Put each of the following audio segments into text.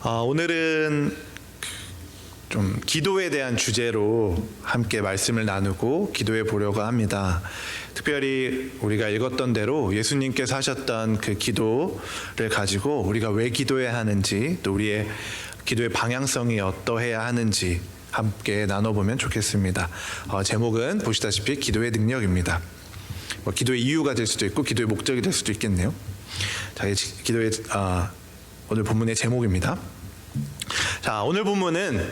오늘은 좀 기도에 대한 주제로 함께 말씀을 나누고 기도해 보려고 합니다. 특별히 우리가 읽었던 대로 예수님께서 하셨던 그 기도를 가지고 우리가 왜 기도해야 하는지, 또 우리의 기도의 방향성이 어떠해야 하는지 함께 나눠보면 좋겠습니다. 제목은 보시다시피 기도의 능력입니다. 기도의 이유가 될 수도 있고 기도의 목적이 될 수도 있겠네요. 자, 기도의 오늘 본문의 제목입니다. 자, 오늘 본문은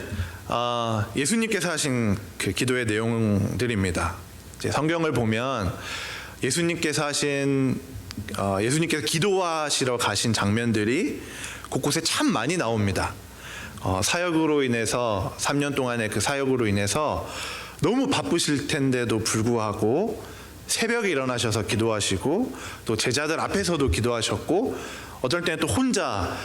예수님께서 하신 그 기도의 내용들입니다. 이제 성경을 보면 예수님께서 기도하시러 가신 장면들이 곳곳에 참 많이 나옵니다. 사역으로 인해서 3년 동안의 그 사역으로 인해서 너무 바쁘실 텐데도 불구하고 새벽에 일어나셔서 기도하시고, 또 제자들 앞에서도 기도하셨고, 어떨 때는 또 혼자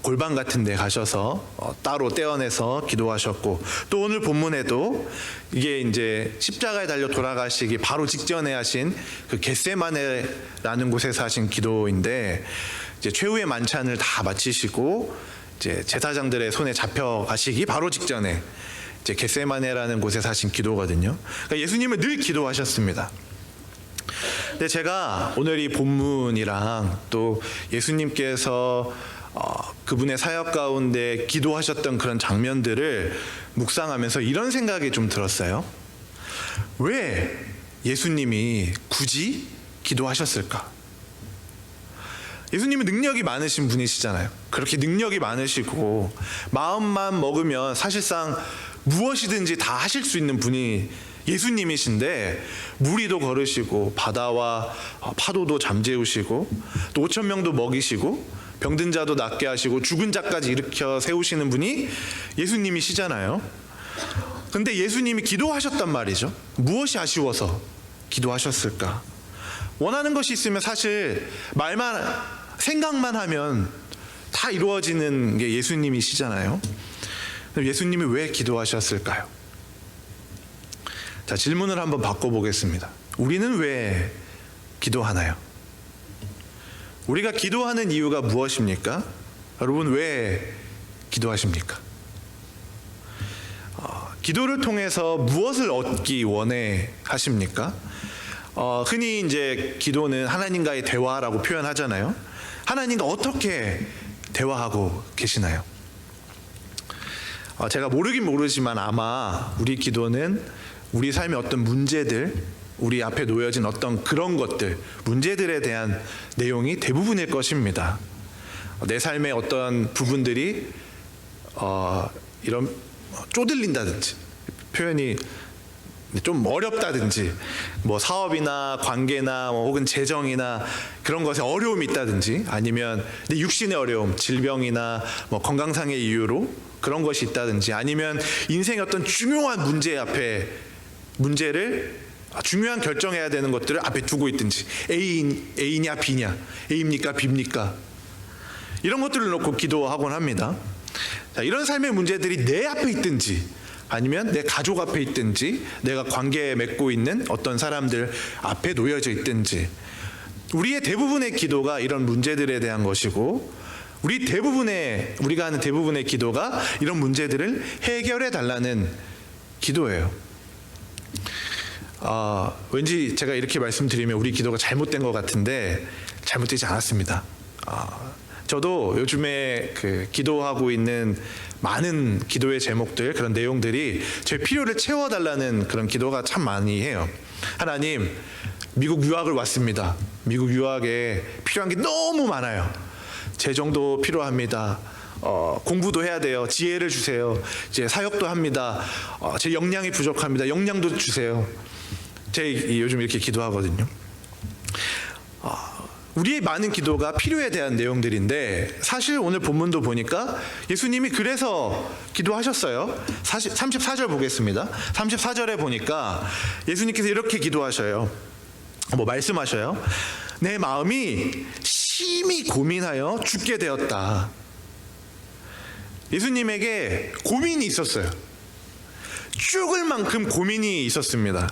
골방 같은 데 가셔서 따로 떼어내서 기도하셨고, 또 오늘 본문에도 이게 이제 십자가에 달려 돌아가시기 바로 직전에 하신 그 겟세마네라는 곳에서 하신 기도인데, 이제 최후의 만찬을 다 마치시고 이제 제사장들의 손에 잡혀가시기 바로 직전에 이제 겟세마네라는 곳에서 하신 기도거든요. 그러니까 예수님은 늘 기도하셨습니다. 근데 제가 오늘 이 본문이랑 또 예수님께서 그분의 사역 가운데 기도하셨던 그런 장면들을 묵상하면서 이런 생각이 좀 들었어요. 왜 예수님이 굳이 기도하셨을까? 예수님은 능력이 많으신 분이시잖아요. 그렇게 능력이 많으시고 마음만 먹으면 사실상 무엇이든지 다 하실 수 있는 분이 예수님이신데, 무리도 걸으시고 바다와 파도도 잠재우시고 또 5천 명도 먹이시고 병든 자도 낫게 하시고 죽은 자까지 일으켜 세우시는 분이 예수님이시잖아요. 근데 예수님이 기도하셨단 말이죠. 무엇이 아쉬워서 기도하셨을까? 원하는 것이 있으면 사실 생각만 하면 다 이루어지는 게 예수님이시잖아요. 그럼 예수님이 왜 기도하셨을까요? 자, 질문을 한번 바꿔보겠습니다. 우리는 왜 기도하나요? 우리가 기도하는 이유가 무엇입니까? 여러분, 왜 기도하십니까? 기도를 통해서 무엇을 얻기 원해 하십니까? 흔히 이제 기도는 하나님과의 대화라고 표현하잖아요. 하나님과 어떻게 대화하고 계시나요? 제가 모르긴 모르지만 아마 우리 기도는 우리 삶의 어떤 문제들, 우리 앞에 놓여진 어떤 그런 것들, 문제들에 대한 내용이 대부분일 것입니다. 내 삶의 어떤 부분들이 이런 쪼들린다든지, 표현이 좀 어렵다든지, 뭐 사업이나 관계나 혹은 재정이나 그런 것에 어려움이 있다든지, 아니면 내 육신의 어려움, 질병이나 뭐 건강상의 이유로 그런 것이 있다든지, 아니면 인생의 어떤 중요한 문제를 중요한 결정해야 되는 것들을 앞에 두고 있든지, A냐 B냐, A입니까 B입니까, 이런 것들을 놓고 기도하곤 합니다. 자, 이런 삶의 문제들이 내 앞에 있든지, 아니면 내 가족 앞에 있든지, 내가 관계에 맺고 있는 어떤 사람들 앞에 놓여져 있든지, 우리의 대부분의 기도가 이런 문제들에 대한 것이고, 우리가 하는 대부분의 기도가 이런 문제들을 해결해 달라는 기도예요. 왠지 제가 이렇게 말씀드리면 우리 기도가 잘못된 것 같은데 잘못되지 않았습니다. 저도 요즘에 기도하고 있는 많은 기도의 제목들, 그런 내용들이 제 필요를 채워달라는 그런 기도가 참 많이 해요. 하나님, 미국 유학을 왔습니다. 미국 유학에 필요한 게 너무 많아요. 재정도 필요합니다. 공부도 해야 돼요. 지혜를 주세요. 이제 사역도 합니다. 제 역량이 부족합니다. 역량도 주세요. 제 요즘 이렇게 기도하거든요. 우리의 많은 기도가 필요에 대한 내용들인데, 사실 오늘 본문도 보니까 예수님이 그래서 기도하셨어요. 34절 보겠습니다. 34절에 보니까 예수님께서 이렇게 기도하셔요. 말씀하셔요. 내 마음이 심히 고민하여 죽게 되었다. 예수님에게 고민이 있었어요. 죽을 만큼 고민이 있었습니다.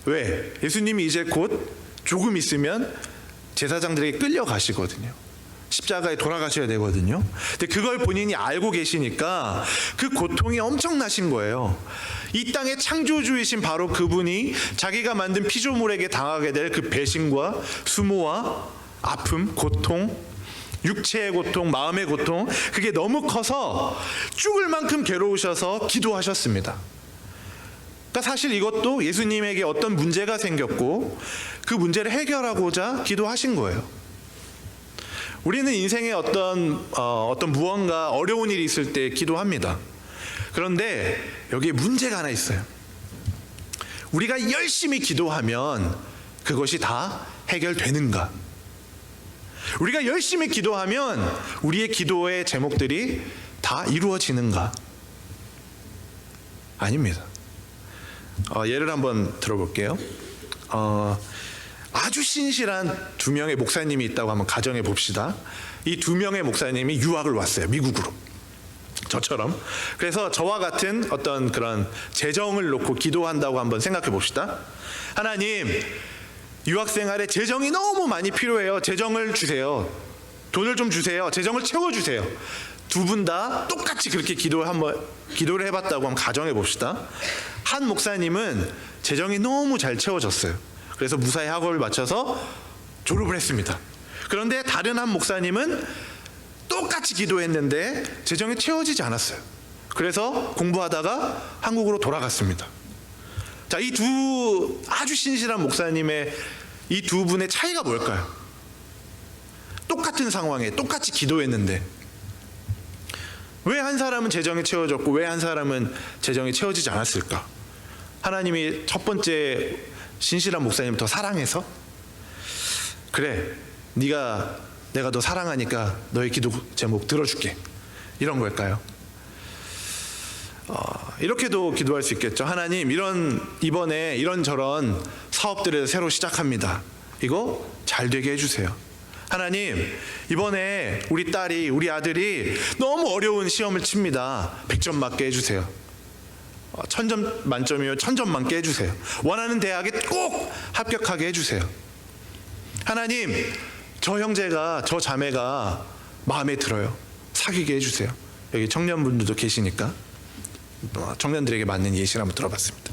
왜? 예수님이 이제 곧 조금 있으면 제사장들에게 끌려가시거든요. 십자가에 돌아가셔야 되거든요. 근데 그걸 본인이 알고 계시니까 그 고통이 엄청나신 거예요. 이 땅의 창조주이신 바로 그분이 자기가 만든 피조물에게 당하게 될 그 배신과 수모와 아픔, 고통, 육체의 고통, 마음의 고통, 그게 너무 커서 죽을 만큼 괴로우셔서 기도하셨습니다. 그러니까 사실 이것도 예수님에게 어떤 문제가 생겼고 그 문제를 해결하고자 기도하신 거예요. 우리는 인생에 어떤 무언가 어려운 일이 있을 때 기도합니다. 그런데 여기에 문제가 하나 있어요. 우리가 열심히 기도하면 그것이 다 해결되는가? 우리가 열심히 기도하면 우리의 기도의 제목들이 다 이루어지는가? 아닙니다. 예를 한번 들어볼게요. 아주 신실한 두 명의 목사님이 있다고 한번 가정해 봅시다. 이 두 명의 목사님이 유학을 왔어요. 미국으로. 저처럼. 그래서 저와 같은 어떤 그런 재정을 놓고 기도한다고 한번 생각해 봅시다. 하나님, 유학생활에 재정이 너무 많이 필요해요. 재정을 주세요. 돈을 좀 주세요. 재정을 채워주세요. 두 분 다 똑같이 그렇게 기도를 해봤다고 한번 가정해 봅시다. 한 목사님은 재정이 너무 잘 채워졌어요. 그래서 무사히 학업을 마쳐서 졸업을 했습니다. 그런데 다른 한 목사님은 똑같이 기도했는데 재정이 채워지지 않았어요. 그래서 공부하다가 한국으로 돌아갔습니다. 자, 이 두 아주 신실한 목사님의 이 두 분의 차이가 뭘까요? 똑같은 상황에 똑같이 기도했는데 왜 한 사람은 재정이 채워졌고 왜 한 사람은 재정이 채워지지 않았을까? 하나님이 첫 번째 신실한 목사님 더 사랑해서? 그래, 내가 너 사랑하니까 너의 기도 제목 들어줄게, 이런 걸까요? 이렇게도 기도할 수 있겠죠. 하나님, 이번에 이런저런 사업들을 새로 시작합니다. 이거 잘 되게 해주세요. 하나님, 이번에 우리 딸이, 우리 아들이 너무 어려운 시험을 칩니다. 100점 맞게 해주세요. 1000점 만점이면 1000점 맞게 해주세요. 원하는 대학에 꼭 합격하게 해주세요. 하나님, 저 형제가, 저 자매가 마음에 들어요. 사귀게 해주세요. 여기 청년분들도 계시니까 청년들에게 맞는 예시를 한번 들어봤습니다.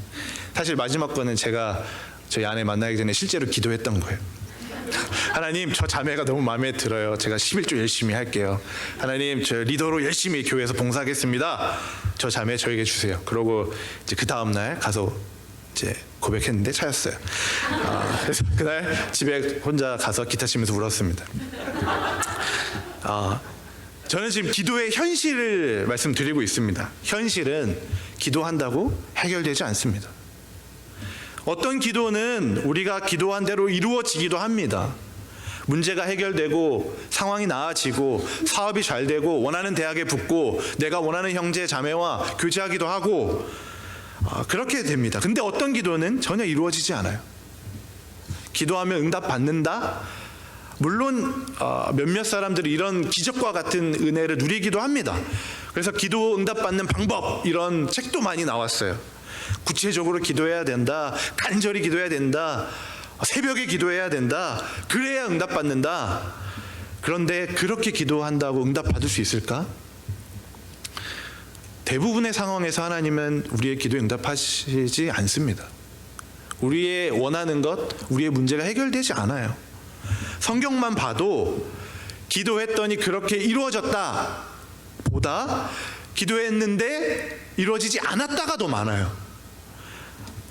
사실 마지막 거는 제가 저희 아내 만나기 전에 실제로 기도했던 거예요. 하나님, 저 자매가 너무 마음에 들어요. 제가 11조 열심히 할게요. 하나님, 저 리더로 열심히 교회에서 봉사하겠습니다. 저 자매 저에게 주세요. 그러고 이제 그 다음 날 가서 이제 고백했는데 차였어요. 그래서 그날 집에 혼자 가서 기타 치면서 울었습니다. 저는 지금 기도의 현실을 말씀드리고 있습니다. 현실은 기도한다고 해결되지 않습니다. 어떤 기도는 우리가 기도한 대로 이루어지기도 합니다. 문제가 해결되고 상황이 나아지고 사업이 잘 되고 원하는 대학에 붙고 내가 원하는 형제 자매와 교제하기도 하고 그렇게 됩니다. 근데 어떤 기도는 전혀 이루어지지 않아요. 기도하면 응답받는다? 물론 몇몇 사람들이 이런 기적과 같은 은혜를 누리기도 합니다. 그래서 기도 응답받는 방법, 이런 책도 많이 나왔어요. 구체적으로 기도해야 된다, 간절히 기도해야 된다, 새벽에 기도해야 된다, 그래야 응답받는다. 그런데 그렇게 기도한다고 응답받을 수 있을까? 대부분의 상황에서 하나님은 우리의 기도에 응답하시지 않습니다. 우리의 원하는 것, 우리의 문제가 해결되지 않아요. 성경만 봐도 기도했더니 그렇게 이루어졌다 보다 기도했는데 이루어지지 않았다가 더 많아요.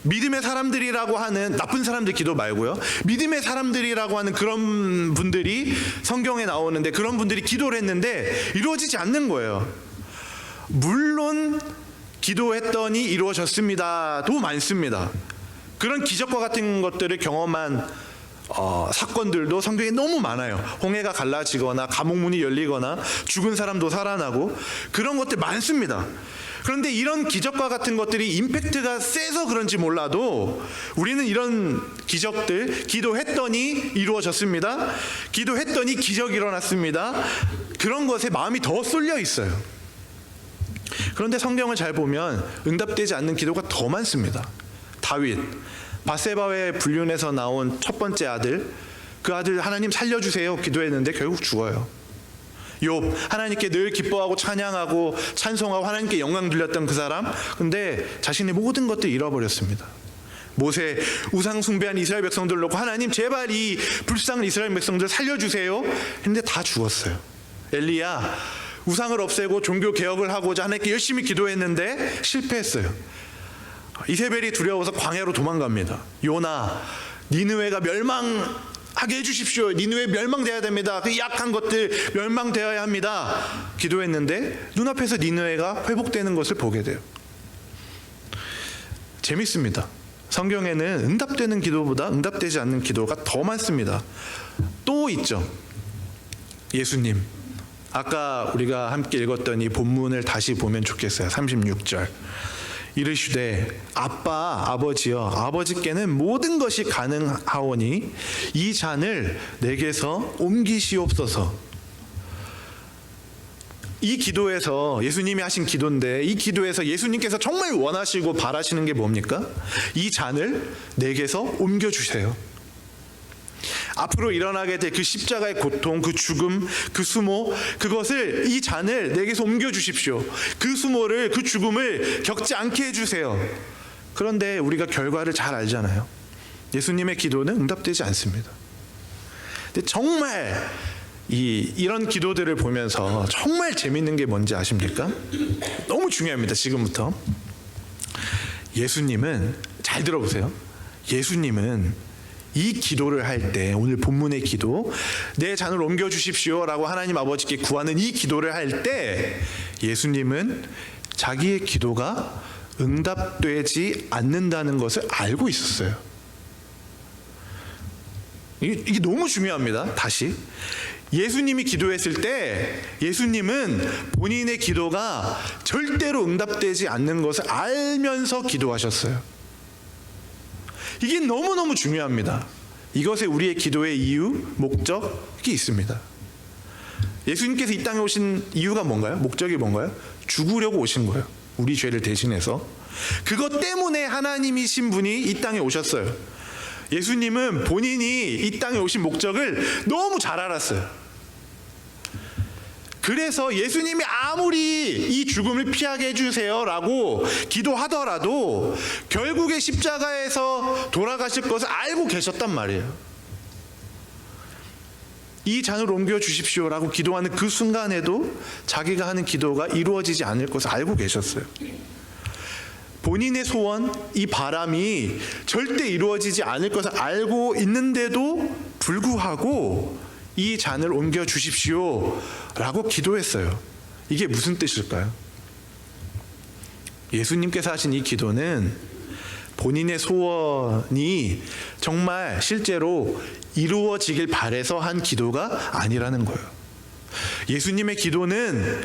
믿음의 사람들이라고 하는, 나쁜 사람들 기도 말고요, 믿음의 사람들이라고 하는 그런 분들이 성경에 나오는데 그런 분들이 기도를 했는데 이루어지지 않는 거예요. 물론 기도했더니 이루어졌습니다도 많습니다. 그런 기적과 같은 것들을 경험한 사건들도 성경에 너무 많아요. 홍해가 갈라지거나 감옥문이 열리거나 죽은 사람도 살아나고 그런 것들 많습니다. 그런데 이런 기적과 같은 것들이 임팩트가 세서 그런지 몰라도 우리는 이런 기적들, 기도했더니 이루어졌습니다, 기도했더니 기적이 일어났습니다, 그런 것에 마음이 더 쏠려 있어요. 그런데 성경을 잘 보면 응답되지 않는 기도가 더 많습니다. 다윗, 바세바의 불륜에서 나온 첫 번째 아들, 그 아들 하나님 살려주세요 기도했는데 결국 죽어요. 욥, 하나님께 늘 기뻐하고 찬양하고 찬송하고 하나님께 영광 돌렸던 그 사람, 근데 자신의 모든 것들 잃어버렸습니다. 모세, 우상 숭배한 이스라엘 백성들 놓고 하나님 제발 이 불쌍한 이스라엘 백성들 살려주세요 했는데 다 죽었어요. 엘리야, 우상을 없애고 종교 개혁을 하고자 하나님께 열심히 기도했는데 실패했어요. 이세벨이 두려워서 광야로 도망갑니다. 요나, 니느웨가 멸망하게 해주십시오. 니느웨 멸망되어야 됩니다. 그 약한 것들 멸망되어야 합니다. 기도했는데 눈앞에서 니느웨가 회복되는 것을 보게 돼요. 재밌습니다. 성경에는 응답되는 기도보다 응답되지 않는 기도가 더 많습니다. 또 있죠. 예수님, 아까 우리가 함께 읽었던 이 본문을 다시 보면 좋겠어요. 36절. 이르시되 아버지여, 아버지께는 모든 것이 가능하오니 이 잔을 내게서 옮기시옵소서. 이 기도에서, 예수님이 하신 기도인데 이 기도에서 예수님께서 정말 원하시고 바라시는 게 뭡니까? 이 잔을 내게서 옮겨주세요. 앞으로 일어나게 될 그 십자가의 고통, 그 죽음, 그 수모, 그것을, 이 잔을 내게서 옮겨주십시오. 그 수모를, 그 죽음을 겪지 않게 해주세요. 그런데 우리가 결과를 잘 알잖아요. 예수님의 기도는 응답되지 않습니다. 근데 정말 이런 기도들을 보면서 정말 재밌는 게 뭔지 아십니까? 너무 중요합니다. 지금부터. 예수님은, 잘 들어보세요. 예수님은 이 기도를 할 때, 오늘 본문의 기도, 내 잔을 옮겨주십시오 라고 하나님 아버지께 구하는 이 기도를 할 때 예수님은 자기의 기도가 응답되지 않는다는 것을 알고 있었어요. 이게 너무 중요합니다. 다시, 예수님이 기도했을 때 예수님은 본인의 기도가 절대로 응답되지 않는 것을 알면서 기도하셨어요. 이게 너무너무 중요합니다. 이것에 우리의 기도의 이유, 목적이 있습니다. 예수님께서 이 땅에 오신 이유가 뭔가요? 목적이 뭔가요? 죽으려고 오신 거예요. 우리 죄를 대신해서. 그것 때문에 하나님이신 분이 이 땅에 오셨어요. 예수님은 본인이 이 땅에 오신 목적을 너무 잘 알았어요. 그래서 예수님이 아무리 이 죽음을 피하게 해주세요 라고 기도하더라도 결국에 십자가에서 돌아가실 것을 알고 계셨단 말이에요. 이 잔을 옮겨주십시오 라고 기도하는 그 순간에도 자기가 하는 기도가 이루어지지 않을 것을 알고 계셨어요. 본인의 소원, 이 바람이 절대 이루어지지 않을 것을 알고 있는데도 불구하고 이 잔을 옮겨주십시오 라고 기도했어요. 이게 무슨 뜻일까요? 예수님께서 하신 이 기도는 본인의 소원이 정말 실제로 이루어지길 바라서 한 기도가 아니라는 거예요. 예수님의 기도는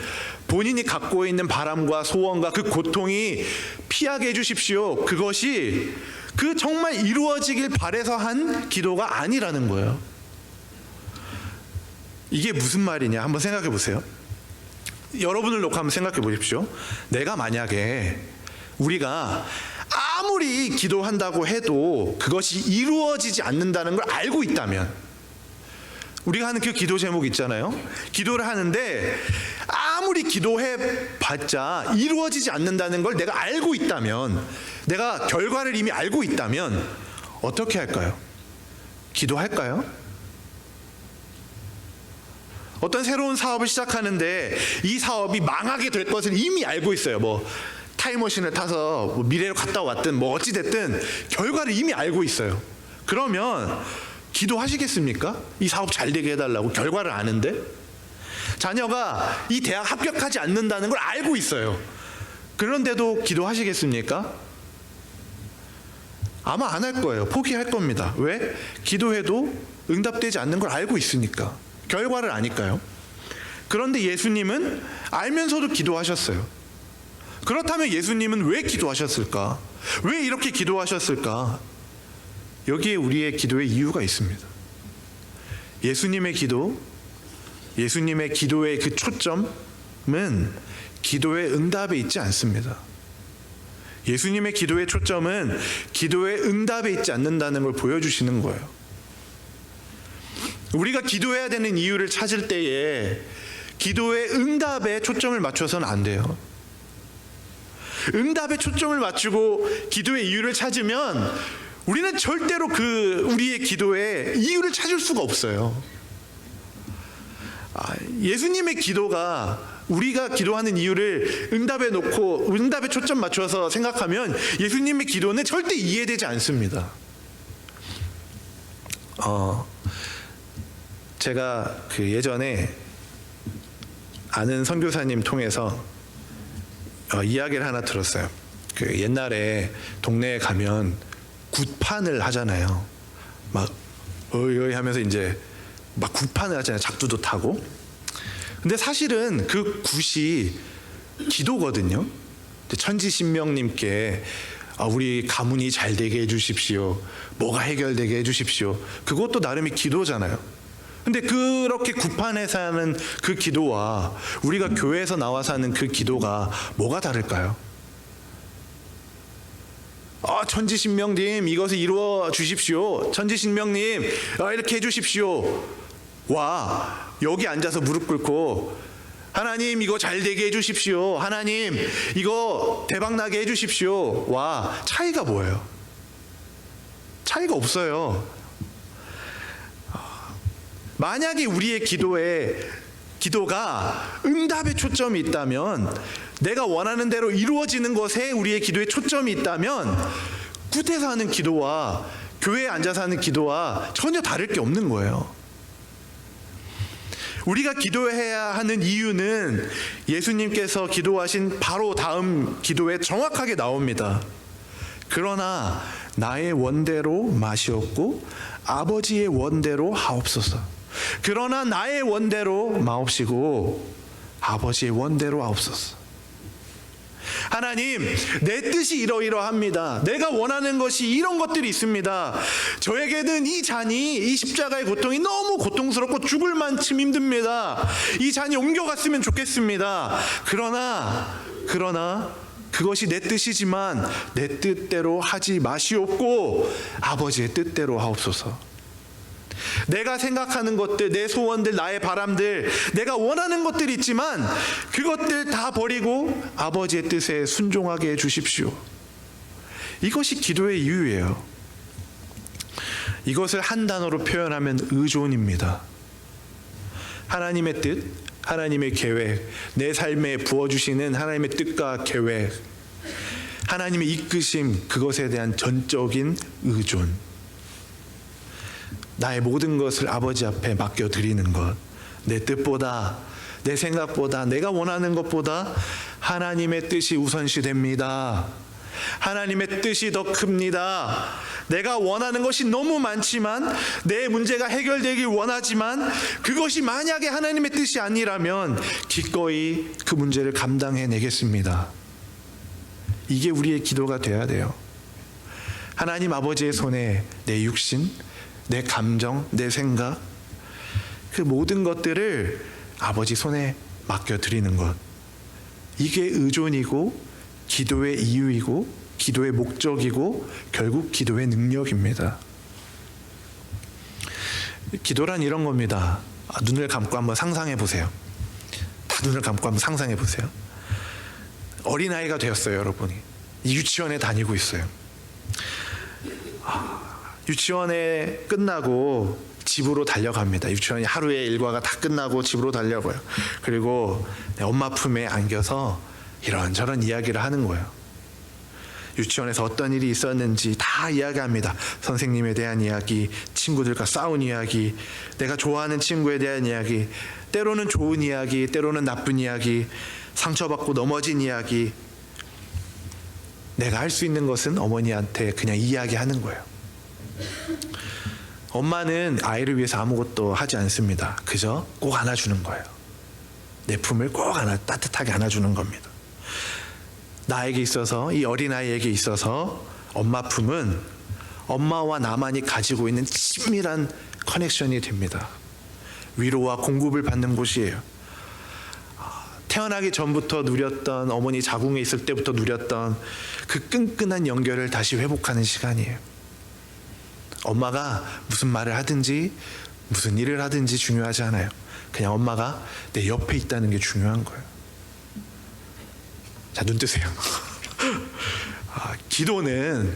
본인이 갖고 있는 바람과 소원과 그 고통이 피하게 해주십시오, 그것이 그 정말 이루어지길 바라서 한 기도가 아니라는 거예요. 이게 무슨 말이냐 한번 생각해 보세요. 여러분을 놓고 한번 생각해 보십시오. 내가 만약에, 우리가 아무리 기도한다고 해도 그것이 이루어지지 않는다는 걸 알고 있다면, 우리가 하는 그 기도 제목 있잖아요. 기도를 하는데 아무리 기도해 봤자 이루어지지 않는다는 걸 내가 알고 있다면, 내가 결과를 이미 알고 있다면 어떻게 할까요? 기도할까요? 어떤 새로운 사업을 시작하는데 이 사업이 망하게 될 것을 이미 알고 있어요. 뭐 타임머신을 타서 뭐 미래로 갔다 왔든 뭐 어찌 됐든 결과를 이미 알고 있어요. 그러면 기도하시겠습니까? 이 사업 잘 되게 해달라고, 결과를 아는데. 자녀가 이 대학 합격하지 않는다는 걸 알고 있어요. 그런데도 기도하시겠습니까? 아마 안 할 거예요. 포기할 겁니다. 왜? 기도해도 응답되지 않는 걸 알고 있으니까. 결과를 아니까요. 그런데 예수님은 알면서도 기도하셨어요. 그렇다면 예수님은 왜 기도하셨을까? 왜 이렇게 기도하셨을까? 여기에 우리의 기도의 이유가 있습니다. 예수님의 기도, 예수님의 기도의 그 초점은 기도의 응답에 있지 않습니다. 예수님의 기도의 초점은 기도의 응답에 있지 않는다는 걸 보여주시는 거예요. 우리가 기도해야 되는 이유를 찾을 때에 기도의 응답에 초점을 맞춰서는 안 돼요. 응답에 초점을 맞추고 기도의 이유를 찾으면 우리는 절대로 우리의 기도에 이유를 찾을 수가 없어요. 예수님의 기도가 우리가 기도하는 이유를 응답에 놓고 응답에 초점 맞춰서 생각하면 예수님의 기도는 절대 이해되지 않습니다. 제가 예전에 아는 선교사님 통해서 이야기를 하나 들었어요. 옛날에 동네에 가면 굿판을 하잖아요. 막 어이 하면서 이제 막 굿판을 하잖아요. 작두도 타고. 근데 사실은 그 굿이 기도거든요. 천지신명님께 우리 가문이 잘 되게 해주십시오. 뭐가 해결되게 해주십시오. 그것도 나름의 기도잖아요. 근데 그렇게 굿판에서 하는 그 기도와 우리가 교회에서 나와서 하는 그 기도가 뭐가 다를까요? 천지신명님 이것을 이루어 주십시오. 천지신명님 이렇게 해주십시오. 와 여기 앉아서 무릎 꿇고 하나님 이거 잘 되게 해주십시오. 하나님 이거 대박나게 해주십시오. 와 차이가 뭐예요? 차이가 없어요. 만약에 우리의 기도가 응답에 초점이 있다면, 내가 원하는 대로 이루어지는 것에 우리의 기도에 초점이 있다면 굿에서 하는 기도와 교회에 앉아서 하는 기도와 전혀 다를 게 없는 거예요. 우리가 기도해야 하는 이유는 예수님께서 기도하신 바로 다음 기도에 정확하게 나옵니다. 그러나 나의 원대로 마시옵고 아버지의 원대로 하옵소서. 그러나 나의 원대로 마옵시고 아버지의 원대로 하옵소서. 하나님 내 뜻이 이러이러합니다. 내가 원하는 것이 이런 것들이 있습니다. 저에게는 이 잔이, 이 십자가의 고통이 너무 고통스럽고 죽을 만큼 힘듭니다. 이 잔이 옮겨갔으면 좋겠습니다. 그러나 그것이 내 뜻이지만 내 뜻대로 하지 마시옵고 아버지의 뜻대로 하옵소서. 내가 생각하는 것들, 내 소원들, 나의 바람들, 내가 원하는 것들이 있지만 그것들 다 버리고 아버지의 뜻에 순종하게 해주십시오. 이것이 기도의 이유예요. 이것을 한 단어로 표현하면 의존입니다. 하나님의 뜻, 하나님의 계획, 내 삶에 부어주시는 하나님의 뜻과 계획, 하나님의 이끄심, 그것에 대한 전적인 의존. 나의 모든 것을 아버지 앞에 맡겨드리는 것. 내 뜻보다, 내 생각보다, 내가 원하는 것보다 하나님의 뜻이 우선시 됩니다. 하나님의 뜻이 더 큽니다. 내가 원하는 것이 너무 많지만, 내 문제가 해결되길 원하지만 그것이 만약에 하나님의 뜻이 아니라면 기꺼이 그 문제를 감당해내겠습니다. 이게 우리의 기도가 돼야 돼요. 하나님 아버지의 손에 내 육신, 내 감정, 내 생각, 그 모든 것들을 아버지 손에 맡겨드리는 것. 이게 의존이고 기도의 이유이고 기도의 목적이고 결국 기도의 능력입니다. 기도란 이런 겁니다. 눈을 감고 한번 상상해 보세요. 다 눈을 감고 한번 상상해 보세요. 어린아이가 되었어요, 여러분이. 유치원에 다니고 있어요. 유치원에 끝나고 집으로 달려갑니다. 유치원이 하루의 일과가 다 끝나고 집으로 달려가요. 그리고 엄마 품에 안겨서 이런저런 이야기를 하는 거예요. 유치원에서 어떤 일이 있었는지 다 이야기합니다. 선생님에 대한 이야기, 친구들과 싸운 이야기, 내가 좋아하는 친구에 대한 이야기, 때로는 좋은 이야기, 때로는 나쁜 이야기, 상처받고 넘어진 이야기. 내가 할 수 있는 것은 어머니한테 그냥 이야기하는 거예요. 엄마는 아이를 위해서 아무것도 하지 않습니다. 그저 꼭 안아주는 거예요. 내 품을 꼭 따뜻하게 안아주는 겁니다. 나에게 있어서, 이 어린아이에게 있어서 엄마 품은 엄마와 나만이 가지고 있는 친밀한 커넥션이 됩니다. 위로와 공급을 받는 곳이에요. 태어나기 전부터 누렸던, 어머니 자궁에 있을 때부터 누렸던 그 끈끈한 연결을 다시 회복하는 시간이에요. 엄마가 무슨 말을 하든지 무슨 일을 하든지 중요하지 않아요. 그냥 엄마가 내 옆에 있다는 게 중요한 거예요. 자, 눈 뜨세요. 기도는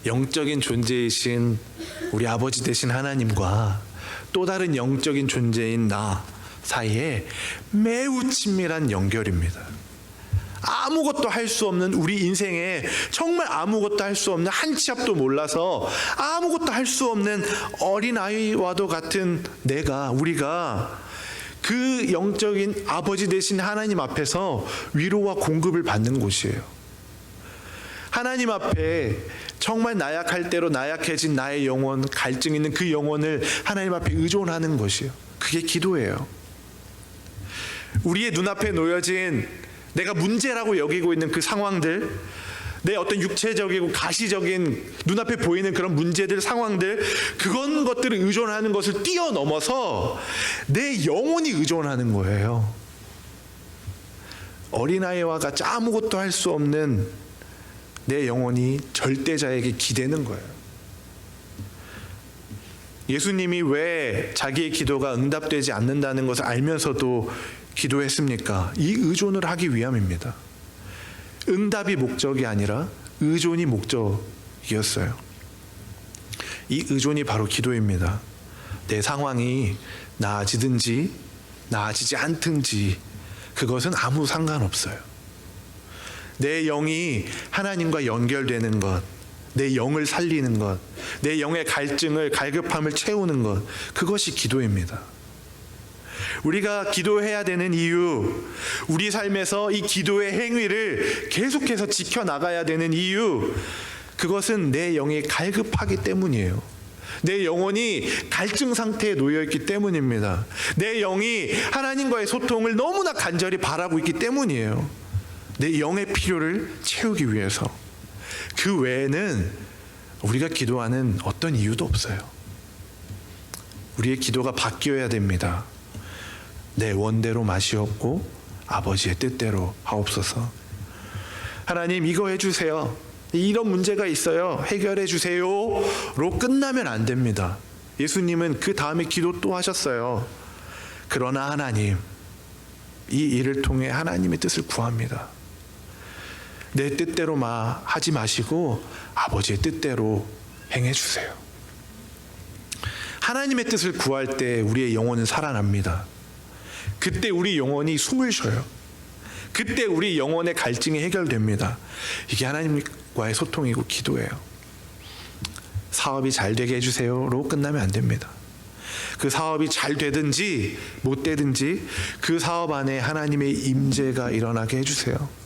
영적인 존재이신 우리 아버지 되신 하나님과 또 다른 영적인 존재인 나 사이에 매우 친밀한 연결입니다. 아무것도 할 수 없는 우리 인생에 정말 아무것도 할 수 없는 한 치 앞도 몰라서 아무것도 할 수 없는 어린아이와도 같은 우리가 그 영적인 아버지 되신 하나님 앞에서 위로와 공급을 받는 곳이에요. 하나님 앞에 정말 나약할 대로 나약해진 나의 영혼, 갈증 있는 그 영혼을 하나님 앞에 의존하는 것이에요. 그게 기도예요. 우리의 눈앞에 놓여진 내가 문제라고 여기고 있는 그 상황들, 내 어떤 육체적이고 가시적인 눈앞에 보이는 그런 문제들, 상황들, 그런 것들을 의존하는 것을 뛰어넘어서 내 영혼이 의존하는 거예요. 어린아이와 같이 아무것도 할 수 없는 내 영혼이 절대자에게 기대는 거예요. 예수님이 왜 자기의 기도가 응답되지 않는다는 것을 알면서도 기도했습니까? 이 의존을 하기 위함입니다. 응답이 목적이 아니라 의존이 목적이었어요. 이 의존이 바로 기도입니다. 내 상황이 나아지든지 나아지지 않든지 그것은 아무 상관없어요. 내 영이 하나님과 연결되는 것, 내 영을 살리는 것, 내 영의 갈증을, 갈급함을 채우는 것, 그것이 기도입니다. 우리가 기도해야 되는 이유, 우리 삶에서 이 기도의 행위를 계속해서 지켜나가야 되는 이유, 그것은 내 영이 갈급하기 때문이에요. 내 영혼이 갈증 상태에 놓여있기 때문입니다. 내 영이 하나님과의 소통을 너무나 간절히 바라고 있기 때문이에요. 내 영의 필요를 채우기 위해서. 그 외에는 우리가 기도하는 어떤 이유도 없어요. 우리의 기도가 바뀌어야 됩니다. 내 원대로 마시옵고 아버지의 뜻대로 하옵소서. 하나님, 이거 해주세요. 이런 문제가 있어요. 해결해 주세요로 끝나면 안 됩니다. 예수님은 그 다음에 기도 또 하셨어요. 그러나 하나님, 이 일을 통해 하나님의 뜻을 구합니다. 내 뜻대로 하지 마시고 아버지의 뜻대로 행해 주세요. 하나님의 뜻을 구할 때 우리의 영혼은 살아납니다. 그때 우리 영혼이 숨을 쉬어요. 그때 우리 영혼의 갈증이 해결됩니다. 이게 하나님과의 소통이고 기도예요. 사업이 잘 되게 해주세요로 끝나면 안 됩니다. 그 사업이 잘 되든지 못 되든지 그 사업 안에 하나님의 임재가 일어나게 해주세요.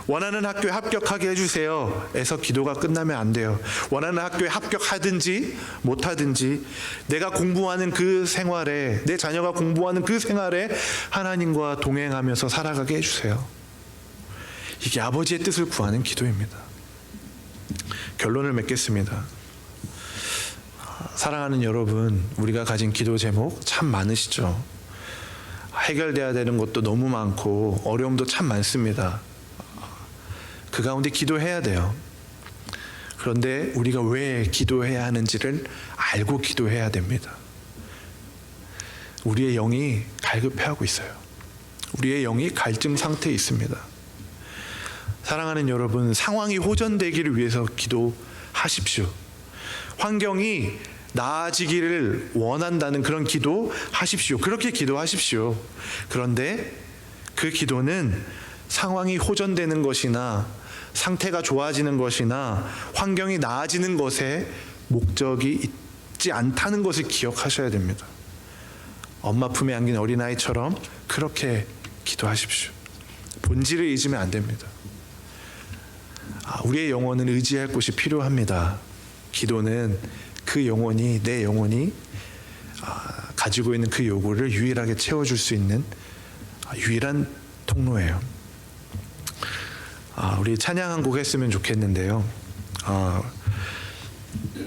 원하는 학교에 합격하게 해주세요 에서 기도가 끝나면 안 돼요. 원하는 학교에 합격하든지 못하든지 내가 공부하는 그 생활에, 내 자녀가 공부하는 그 생활에 하나님과 동행하면서 살아가게 해주세요. 이게 아버지의 뜻을 구하는 기도입니다. 결론을 맺겠습니다. 사랑하는 여러분, 우리가 가진 기도 제목 참 많으시죠? 해결돼야 되는 것도 너무 많고 어려움도 참 많습니다. 그 가운데 기도해야 돼요. 그런데 우리가 왜 기도해야 하는지를 알고 기도해야 됩니다. 우리의 영이 갈급해하고 있어요. 우리의 영이 갈증 상태에 있습니다. 사랑하는 여러분, 상황이 호전되기를 위해서 기도하십시오. 환경이 나아지기를 원한다는 그런 기도 하십시오. 그렇게 기도하십시오. 그런데 그 기도는 상황이 호전되는 것이나 상태가 좋아지는 것이나 환경이 나아지는 것에 목적이 있지 않다는 것을 기억하셔야 됩니다. 엄마 품에 안긴 어린아이처럼 그렇게 기도하십시오. 본질을 잊으면 안 됩니다. 우리의 영혼은 의지할 곳이 필요합니다. 기도는 그 영혼이, 내 영혼이 가지고 있는 그 요구를 유일하게 채워줄 수 있는 유일한 통로예요. 우리 찬양 한 곡 했으면 좋겠는데요.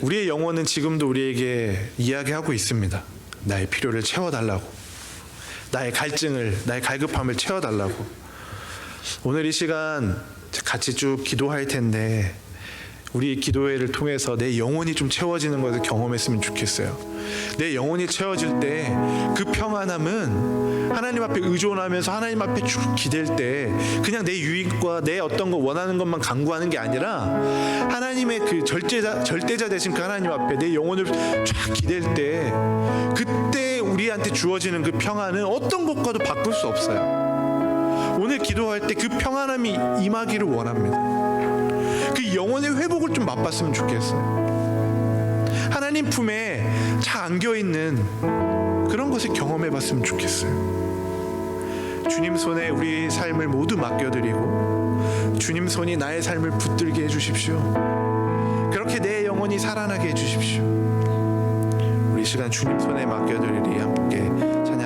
우리의 영혼은 지금도 우리에게 이야기하고 있습니다. 나의 필요를 채워달라고, 나의 갈증을, 나의 갈급함을 채워달라고. 오늘 이 시간 같이 쭉 기도할 텐데 우리 기도회를 통해서 내 영혼이 좀 채워지는 것을 경험했으면 좋겠어요. 내 영혼이 채워질 때 그 평안함은 하나님 앞에 의존하면서 하나님 앞에 쭉 기댈 때 그냥 내 유익과 내 어떤 거 원하는 것만 강구하는 게 아니라 하나님의 그 절대자 되신 그 하나님 앞에 내 영혼을 쫙 기댈 때 그때 우리한테 주어지는 그 평안은 어떤 것과도 바꿀 수 없어요. 오늘 기도할 때 그 평안함이 임하기를 원합니다. 그 영혼의 회복을 좀 맛봤으면 좋겠어요. 하나님 품에 잘 안겨있는 그런 것을 경험해봤으면 좋겠어요. 주님 손에 우리 삶을 모두 맡겨드리고 주님 손이 나의 삶을 붙들게 해주십시오. 그렇게 내 영혼이 살아나게 해주십시오. 우리 시간 주님 손에 맡겨드리리 함께 찬양